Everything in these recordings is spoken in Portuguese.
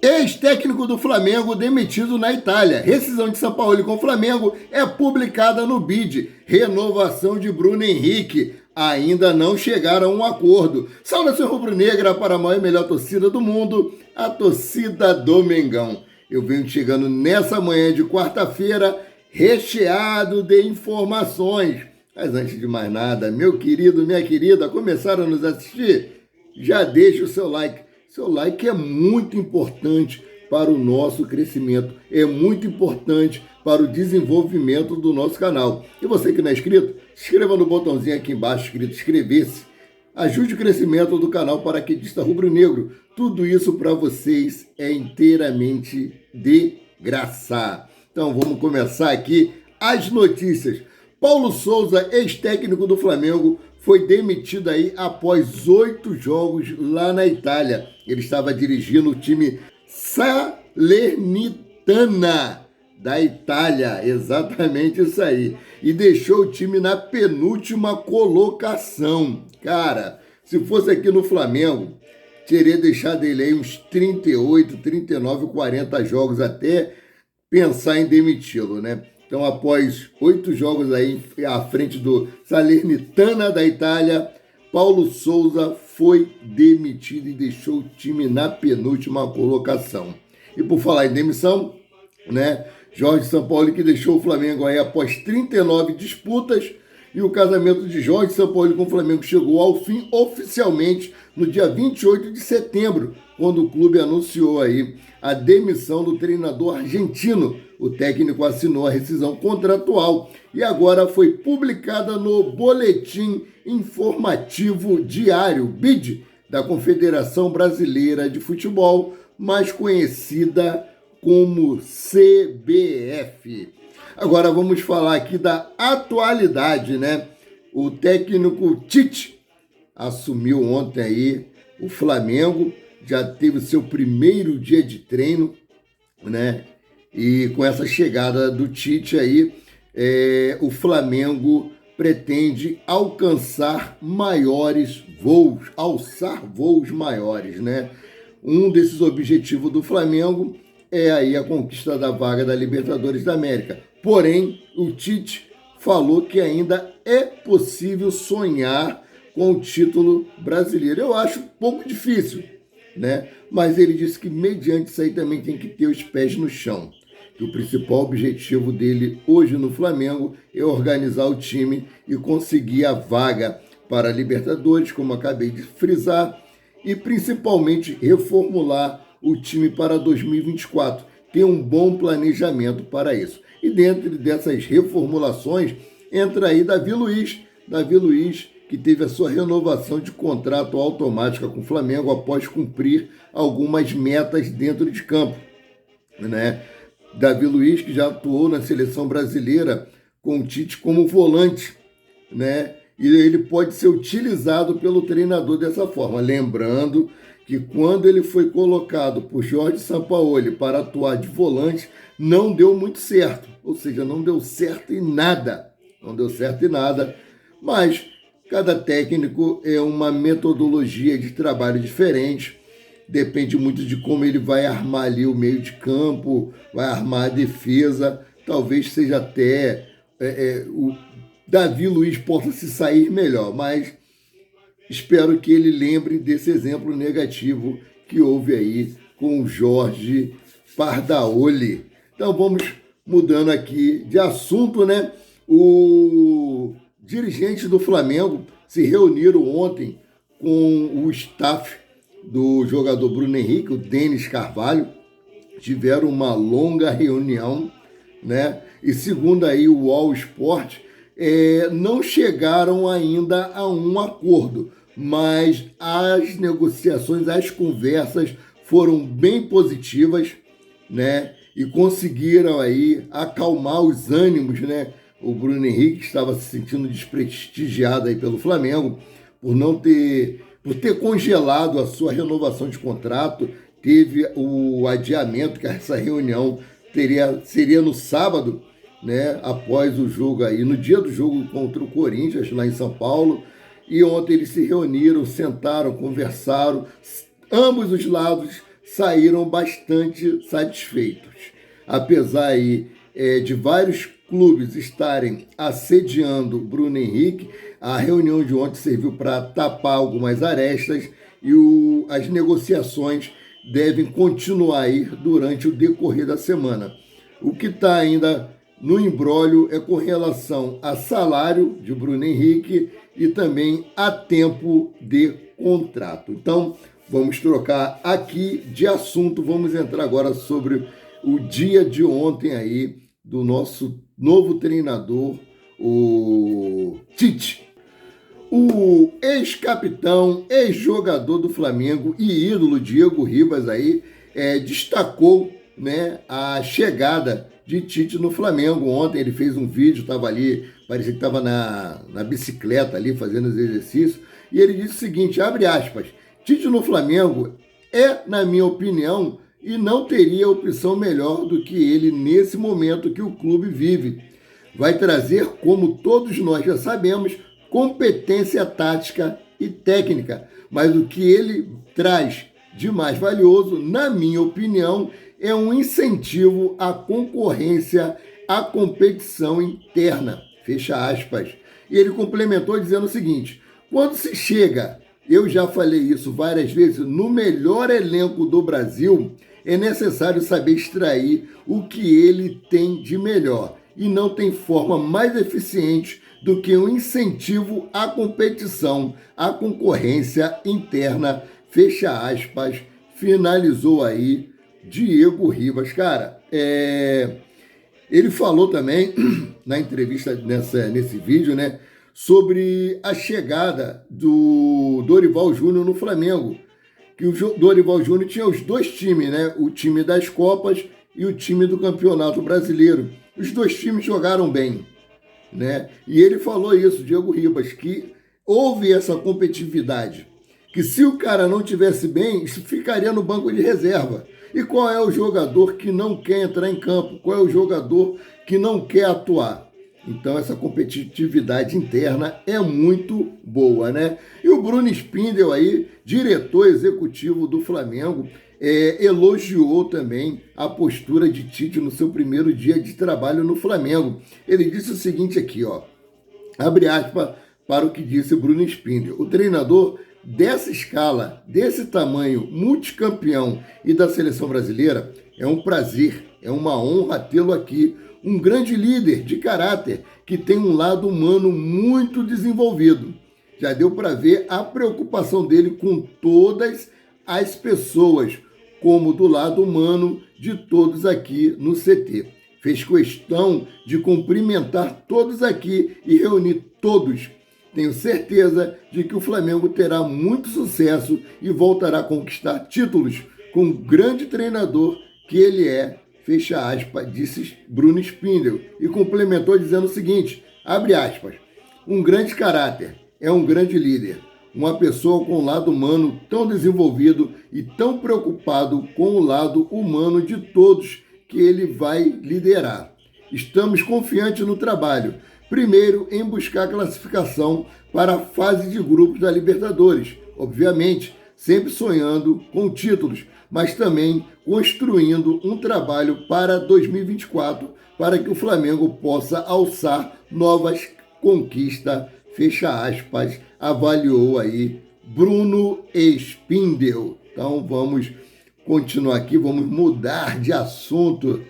Ex-técnico do Flamengo demitido na Itália. Rescisão de Sampaoli com o Flamengo é publicada no BID. Renovação de Bruno Henrique. Ainda não chegaram a um acordo. Saudação rubro-negra para a maior e melhor torcida do mundo, a torcida do Mengão. Eu venho chegando nessa manhã de quarta-feira recheado de informações. Mas antes de mais nada, meu querido, minha querida, começaram a nos assistir? Já deixa o seu like. Seu like é muito importante para o nosso crescimento, é muito importante para o desenvolvimento do nosso canal. E você que não é inscrito, se inscreva no botãozinho aqui embaixo escrito inscrever-se. Ajude o crescimento do canal Paraquedista Rubro-Negro. Tudo isso para vocês é inteiramente de graça. Então vamos começar aqui as notícias. Paulo Souza, ex-técnico do Flamengo, foi demitido aí após 8 jogos lá na Itália. Ele estava dirigindo o time Salernitana da Itália, exatamente isso aí. E deixou o time na penúltima colocação. Cara, se fosse aqui no Flamengo, teria deixado ele aí uns 38, 39, 40 jogos até pensar em demiti-lo, né? Então, após 8 jogos aí à frente do Salernitana da Itália, Paulo Souza foi demitido e deixou o time na penúltima colocação. E por falar em demissão, né, Jorge Sampaoli que deixou o Flamengo aí após 39 disputas, e o casamento de Jorge Sampaoli com o Flamengo chegou ao fim oficialmente no dia 28 de setembro, quando o clube anunciou aí a demissão do treinador argentino. O técnico assinou a rescisão contratual e agora foi publicada no Boletim Informativo Diário, BID, da Confederação Brasileira de Futebol, mais conhecida como CBF. Agora vamos falar aqui da atualidade, né? O técnico Tite assumiu ontem aí o Flamengo, já teve o seu primeiro dia de treino, né? E com essa chegada do Tite aí, o Flamengo pretende alçar voos maiores, né? Um desses objetivos do Flamengo é aí a conquista da vaga da Libertadores da América. Porém, o Tite falou que ainda é possível sonhar com o título brasileiro. Eu acho um pouco difícil, né? Mas ele disse que mediante isso aí também tem que ter os pés no chão. Que o principal objetivo dele hoje no Flamengo é organizar o time e conseguir a vaga para a Libertadores, como acabei de frisar, e principalmente reformular o time para 2024. Ter um bom planejamento para isso. E dentro dessas reformulações entra aí Davi Luiz, que teve a sua renovação de contrato automática com o Flamengo após cumprir algumas metas dentro de campo, né? Davi Luiz, que já atuou na seleção brasileira com o Tite como volante, né? E ele pode ser utilizado pelo treinador dessa forma. Lembrando que quando ele foi colocado por Jorge Sampaoli para atuar de volante, não deu muito certo. Ou seja, não deu certo em nada. Mas cada técnico é uma metodologia de trabalho diferente. Depende muito de como ele vai armar ali o meio de campo, vai armar a defesa. Talvez seja até o Davi Luiz possa se sair melhor, mas espero que ele lembre desse exemplo negativo que houve aí com o Jorge Pardaoli. Então vamos mudando aqui de assunto, né? Os dirigentes do Flamengo se reuniram ontem com o staff do jogador Bruno Henrique, o Denis Carvalho. Tiveram uma longa reunião, né? E segundo aí o All Sport, não chegaram ainda a um acordo, mas as negociações, as conversas foram bem positivas, né? E conseguiram aí acalmar os ânimos, né? O Bruno Henrique estava se sentindo desprestigiado aí pelo Flamengo por ter congelado a sua renovação de contrato. Teve o adiamento, que essa reunião seria no sábado, né, após o jogo aí, no dia do jogo contra o Corinthians, lá em São Paulo. E ontem eles se reuniram, sentaram, conversaram. Ambos os lados saíram bastante satisfeitos. Apesar aí, de vários clubes estarem assediando Bruno Henrique, a reunião de ontem serviu para tapar algumas arestas e as negociações devem continuar aí durante o decorrer da semana. O que está ainda no imbróglio é com relação a salário de Bruno Henrique e também a tempo de contrato. Então, vamos trocar aqui de assunto, vamos entrar agora sobre o dia de ontem aí do nosso novo treinador, o Tite. O ex-capitão, ex-jogador do Flamengo e ídolo Diego Ribas aí destacou, né, a chegada de Tite no Flamengo. Ontem ele fez um vídeo, estava ali, parecia que estava na bicicleta ali fazendo os exercícios, e ele disse o seguinte, abre aspas, Tite no Flamengo na minha opinião, e não teria opção melhor do que ele nesse momento que o clube vive. Vai trazer, como todos nós já sabemos, competência tática e técnica, mas o que ele traz de mais valioso, na minha opinião, é um incentivo à concorrência, à competição interna. Fecha aspas. E ele complementou dizendo o seguinte, quando se chega, eu já falei isso várias vezes, no melhor elenco do Brasil, é necessário saber extrair o que ele tem de melhor. E não tem forma mais eficiente do que um incentivo à competição, à concorrência interna. Fecha aspas. Finalizou aí Diego Ribas. Cara, ele falou também na entrevista nesse vídeo, né, sobre a chegada do Dorival Júnior no Flamengo. Que o Dorival Júnior tinha os dois times, né? O time das Copas e o time do Campeonato Brasileiro. Os dois times jogaram bem, né? E ele falou isso, Diego Ribas, que houve essa competitividade, que se o cara não tivesse bem, isso ficaria no banco de reserva. E qual é o jogador que não quer entrar em campo? Qual é o jogador que não quer atuar? Então, essa competitividade interna é muito boa, né? E o Bruno Spindel aí, diretor executivo do Flamengo, elogiou também a postura de Tite no seu primeiro dia de trabalho no Flamengo. Ele disse o seguinte aqui, ó, abre aspas para o que disse Bruno Spindel. O treinador dessa escala, desse tamanho, multicampeão e da seleção brasileira, é um prazer, é uma honra tê-lo aqui. Um grande líder de caráter que tem um lado humano muito desenvolvido. Já deu para ver a preocupação dele com todas as pessoas, como do lado humano de todos aqui no CT. Fez questão de cumprimentar todos aqui e reunir todos. Tenho certeza de que o Flamengo terá muito sucesso e voltará a conquistar títulos com o grande treinador que ele é. Fecha aspas, disse Bruno Spindel, e complementou dizendo o seguinte, abre aspas, um grande caráter, é um grande líder, uma pessoa com um lado humano tão desenvolvido e tão preocupado com o lado humano de todos que ele vai liderar. Estamos confiantes no trabalho, primeiro em buscar a classificação para a fase de grupos da Libertadores, obviamente, sempre sonhando com títulos, mas também construindo um trabalho para 2024, para que o Flamengo possa alçar novas conquistas, fecha aspas, avaliou aí Bruno Spindel. Então vamos continuar aqui, vamos mudar de assunto.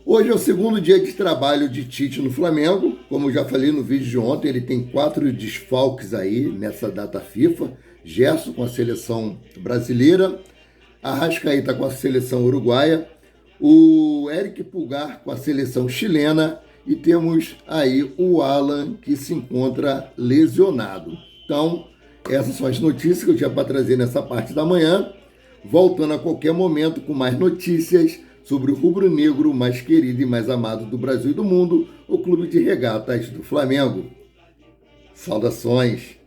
Hoje é o segundo dia de trabalho de Tite no Flamengo, como eu já falei no vídeo de ontem, ele tem 4 desfalques aí nessa data FIFA, Gerson com a seleção brasileira, Arrascaeta com a seleção uruguaia, o Eric Pulgar com a seleção chilena e temos aí o Alan que se encontra lesionado. Então, essas são as notícias que eu tinha para trazer nessa parte da manhã, voltando a qualquer momento com mais notícias sobre o rubro-negro mais querido e mais amado do Brasil e do mundo, o Clube de Regatas do Flamengo. Saudações!